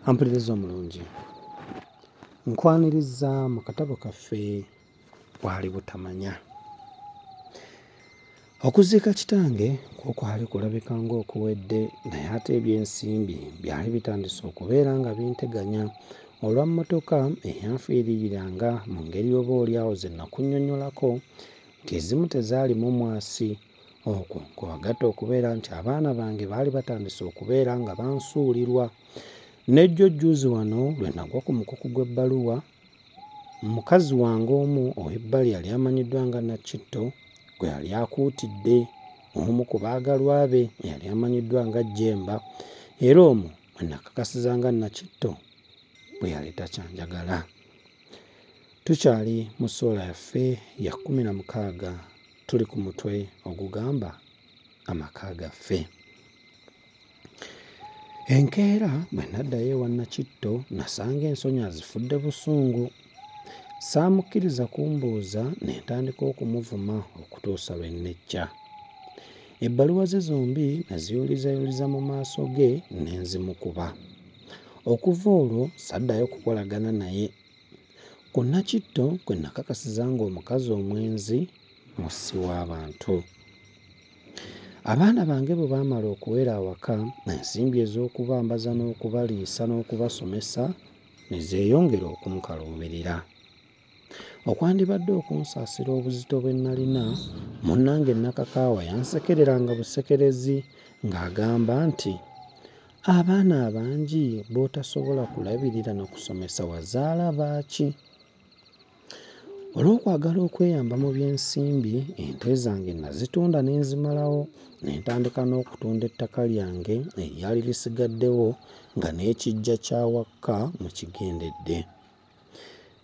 Ampuliriza omulungi, nkwaniriza mu katabo kaffe Bwali Butamanya. Okuziika kitange kwali kulabika ng'okuwedde, naye ate ebyensimbi byali bitandise okubeera nga binteganya olwa mmotoka eyanfiiriranga mu ngeri oboolyawo ze nakunnyonnyolako nti ezimu tezaalimu mwasi. Okwo kwagatta okubeera nti abaana bange baali batandise okubeera nga bansuulirwa. Nejjojjuuzi wano lwe nagwa ku mukuku gw'ebbaluwa, mukazi wange omu ow'ebbali yali amanyiddwa nga Nakitto gwe yali akuutidde, omu ku baagalwa be yali amanyiddwa nga Jjemba, era omwo mwe nakakasiza nga Nakitto bwe yali takyanjagala. Tukyali mu ssuula yaffe ya 16, tuli ku mutwe ogugamba amaka gaffe. Enkeera bwe naddayo ewa Nakitto nasanga ensonyi azifudde busungu. Saamukkiriza kumbuuza ne ntandika okumuvuma okutuusa lwe nnecca. Ebbaluwa ze zombi naziwulizayuliza mu maaso ge ne nzimukuba. Okuva olwo saddayo kukolagana naye. Ku Nakitto kwe nakakasiza ng'omukazi omwenzi mussi w'abantu. Abaana bange bwe baamala okuwera awaka, ensimbi ez'okubambaza n'okubaliisa n'okubasomesa ne zeeyongera okunkaluubirira. Okwandibadde okunsaasira obuzito bwe nalina, munnange Nakakaawa yansekereranga busekerezi ng'agamba nti abaana abangi b'otasobola kulabirira na kusomesa wazaala baaki? Olw'okwagala okweyamba mu by'ensimbi, ente zange nazitunda ne nzimalawo, ne ntandika n'okutunda ettaka lyange eryali lisigaddewo nga n'ekiggya kya wakka mu kigendedde.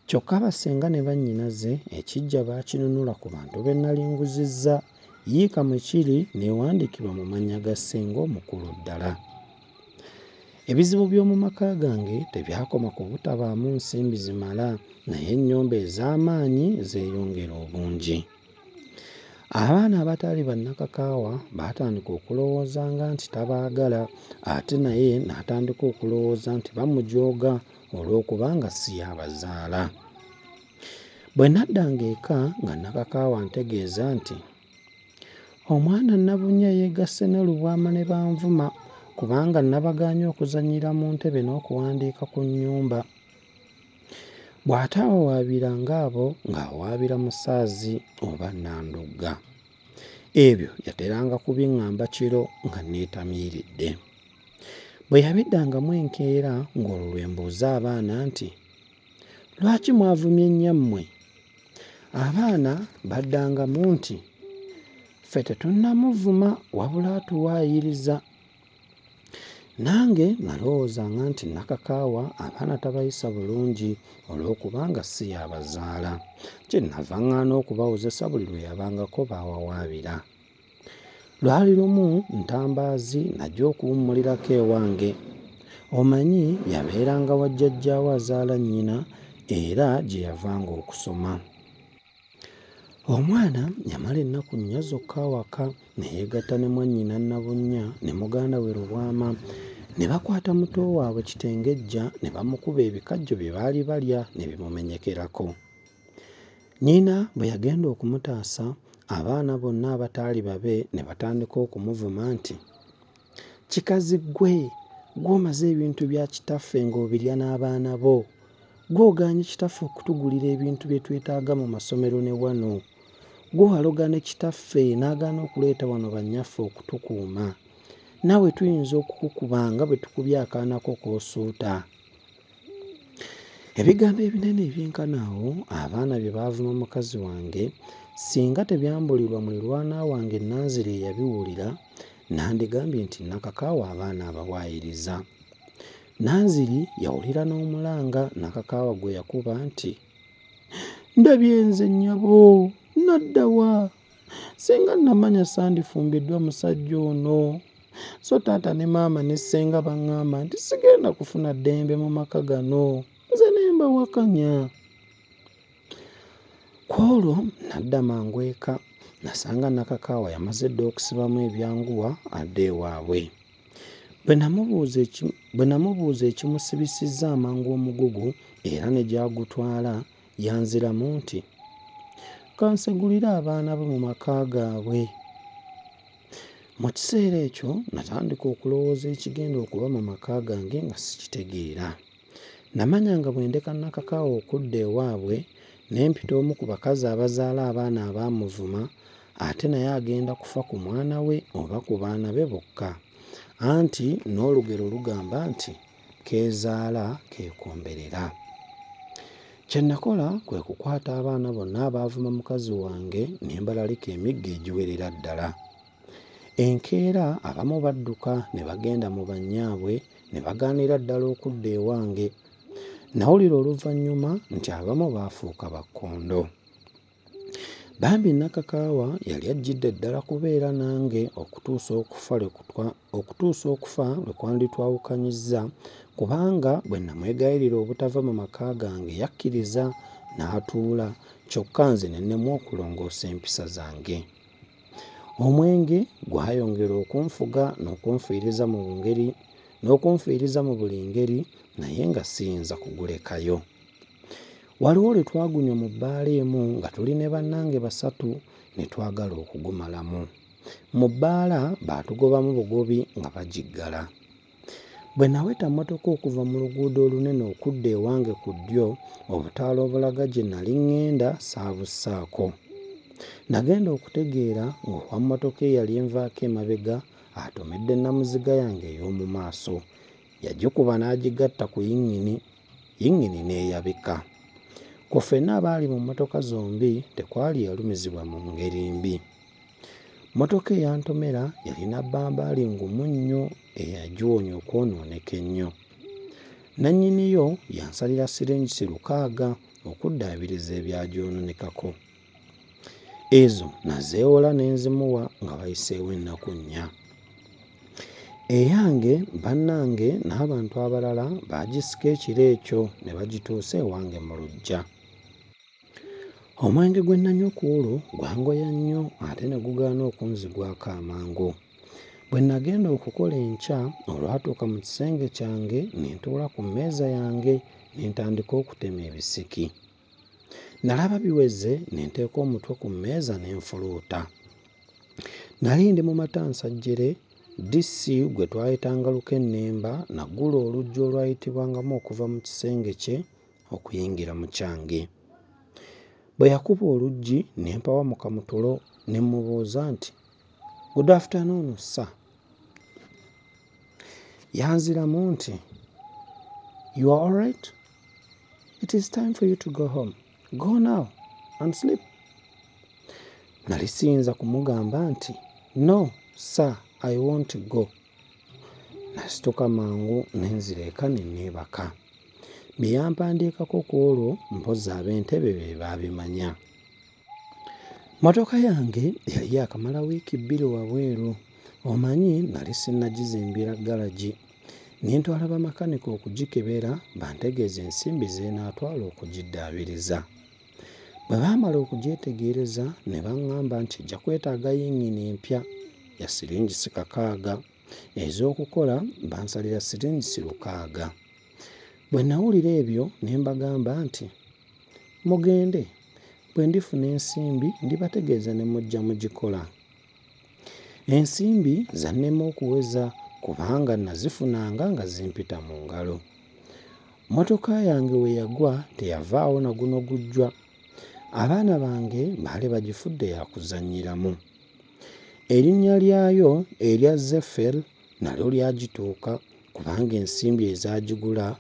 Kyokka basenga ne bannyinaze ekiggya baakinunula ku bantu be nnali nguzizza, yiika mwe kiri neewandiikibwa mu mannya ga ssenga omukulu ddala. Ebizibu by'omu maka gange tebyakoma ku butabaamu nsimbi zimala, naye ennyombe ez'amaanyi zeeyongera obungi. Abaana abataali bannakakaawa baatandika okulowoozanga nti tabaagala, ate naye n'atandika okulowooza nti bamujooga olw'okubanga si yabazaala. Bwe naddanga eka nga Nakakaawa ntegeeza nti omwana Nnabunya yeegasse ne Lubwama ne banvuma kubanga nabagaanye okuzannyira mu ntebe n'okuwandiika ku nnyumba. Bw'ataawawaabiranga abo ng'awaabira musaazi oba Nandugga. Ebyo yateranga kubiŋŋamba kiro nga neetamiiridde. Bwe yabiddangamu enkeera ng'olwo lwe mbuuza abaana nti lwaki mwavumye nnyammwe? Abaana baddangamu nti ffe tetunnamuvuma wabula atuwaayiriza. Nange nalowoozanga nti Nakakaawa abaana tabayisa bulungi olw'okubanga si yabazaala. Kyenava ŋŋaana okubawozesa buli lwe yabangako baawawaabira. Lwali lumu Ntambaazi najja okuwummulirako ewange. Omanyi yabeeranga wa jjajjaawe azaala nnyina era gye yavanga okusoma. Omwana yamala ennaku nnya zokka awaka ne yeegatta ne mwannyina Nnabunya ne muganda we Lubwama, ne bakwata muto waabwe Kitengejja ne bamukuba ebikajjo bye baali balya ne bimumenyekerako. Nnyina bwe yagenda okumutaasa, abaana bonna abataali babe ne batandika okumuvuma nti kikazi ggwe, gw'omaze ebintu bya kitaffe ng'obirya n'abaana bo, gw'ogaanye kitaffe okutugulira ebintu bye twetaaga mu masomero ne wano, gwe waloga ne kitaffe n'agaana okuleeta wano bannyaffe okutukuuma, naawe tuyinza okukukubanga bwe tukubye akaanako k'osuuta. Ebigambo ebinene ebyenkana awo abaana bye baavuma mukazi wange, singa tebyambulirwa mulirwana wange Nanziri eyabiwulira, nandigambye nti Nakakaawa abaana abawaayiriza. Nanziri yawulira n'omulanga Nakakaawa gwe yakuba nti ndabye nze nnyabo, naddawa, senga namanya sandifumbiddwa musajja ono. So taata ne maama ne ssenga baŋŋamba nti sigenda kufuna ddembe mu maka gano, nze ne mbawakanya. Kwolwo nadda mangu eka, nasanga Nakakaawa yamaze dda okusibamu ebyanguwa adde ewaabwe. Bwe namubuuza bwe namubuuza ekimusibisizza amangu omugugu era ne gyagutwala, yanziramu nti, kansegulire abaana bo mu maka gaabwe. Mu kiseera ekyo natandika okulowooza ekigenda okuba mu maka gange nga sikitegeera. Namanya nga bwe ndeka nakakaawa okudda ewaabwe ne mpita omu ku bakazi abazaala abaana abaamuvuma, ate naye agenda kufa ku mwana we oba ku baana be bokka. Anti n'olugero lugamba nti keezaala keekomberera. Kye nakola kwe kukwata abaana bonna abaavuma mukazi wange ne mbalalika emiggo egiwerera ddala. Enkeera abamu badduka ne bagenda mu bannyaabwe ne bagaanira ddala okudda ewange. Nawulira oluvannyuma nti abamu baafuuka bakkondo. Bambi nakakaawa yali ajjidde ddala kubeera nange okutuusa okufa lwe kwanditwawukanyizza, kubanga bwe namwegayirira obutava mu maka gange yakkiriza n'atuula, kyokka nze ne nnemu okulongoosa empisa zange. Omwenge gwayongera okunfuga n'okunfiiriza mu buli ngeri, naye nga siyinza kugulekayo. Waliwo lwe twagunywa mu bbaala emu nga tuli ne bannange basatu ne twagala okugumalamu. Mu bbaala baatugobamu bugobi nga bagiggala. Bwe naweta mmotoka okuva mu luguudo olunene okudda ewange ku ddyo, obutaala obulaga gye nali ŋŋenda saabussaako. Nagenda okutegeera ng'owa mmotoka eyali envaako emabega atomedde namuziga yange ey'omu maaso. Yagikuba n'agigatta ku yingini n'eyabika. Ku ffenna abaali mu mmotoka zombi tekwali yalumizibwa mu ngeri mbi. Mmotoka eyantomera yalina bbambaali ngumu nnyo eyagiwonya okwonooneka ennyo. Nannyiniyo yansalira siringisi 600 okuddaabiriza ebyagyonoonekako. Ezo nazeewola ne nzimuwa nga wayiseewo ennaku 4. Eyange bannange n'abantu abalala baagisika ekiro ekyo ne bagituusa ewange mu luggya. Omwenge gwe nanywa ku olwo gwangoya nnyo ate ne gugaana okunzigwako amangu. Bwe nagenda okukola enkya olwatuuka mu kisenge kyange ne ntuula ku mmeeza yange ne ntandika okutema ebisiki. Nalaba biweze ne nteeka omutwe ku mmeeza ne nfuluuta. Nali ndi mu matansajjere, DC gwe twayitanga Lukennemba naggula oluggi olwayitibwangamu okuva mu kisenge kye okuyingira mu kyange. Bwe yakuba oluggi ne mpawa mu kamutulo ne mmubuuza nti, "Good afternoon, sir." Yanziramu nti, "You are all right? It is time for you to go home. Go now and sleep." Nali siyinza kumugamba nti, "No, sir, I won't go." Nasituka mangu nenzira eka ne neebaka. Bye yampandiikako ku olwo mpozzi ab'entebe be baabimanya. Mmotoka yange yali yakamala wiiki 2 wabweru. Omanyi nali sinnagizimbira galagi. Ne ntwala bamakanika okugikebera bantegeeza ensimbi ze naatwala okugiddaabiriza. Bwe baamala okugyetegereza ne baŋŋamba nti ejja kwetaaga yingini empya ya siringisi 600, ez'okukola bansalira siringisi 600. Bwe nawulira ebyo ne mbagamba nti, "Mugende, bwe ndifuna ensimbi ndibategeeza ne mujja mugikola." Ensimbi zannema okuweza kubanga nazifunanga nga zimpita mu ngalo. Mmotoka yange we yagwa teyavaawo na guno gujjwa. Abaana bange baali bagifudde yakuzannyiramu. Erinnya lyayo erya Zeffel nalyo lyagituuka kubanga ensimbi ezagigula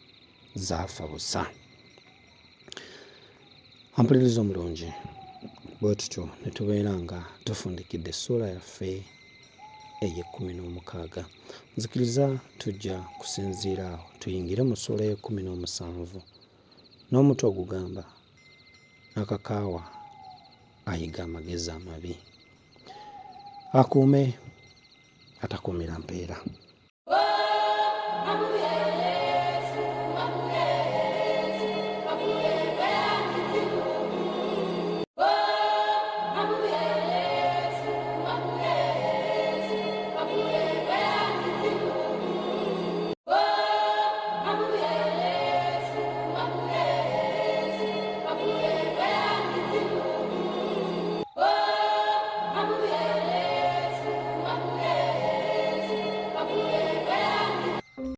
zaafa busa. Ampuliriza omulungi, bwe tutyo ne tubeera nga tufundikidde essuula yaffe ey'16. Nzikiriza tujja kusinziira awo tuyingire mu ssuula y'17 n'omutwe ogugamba nakakaawa ayiga amagezi amabi. Akuume atakuumira mpeera.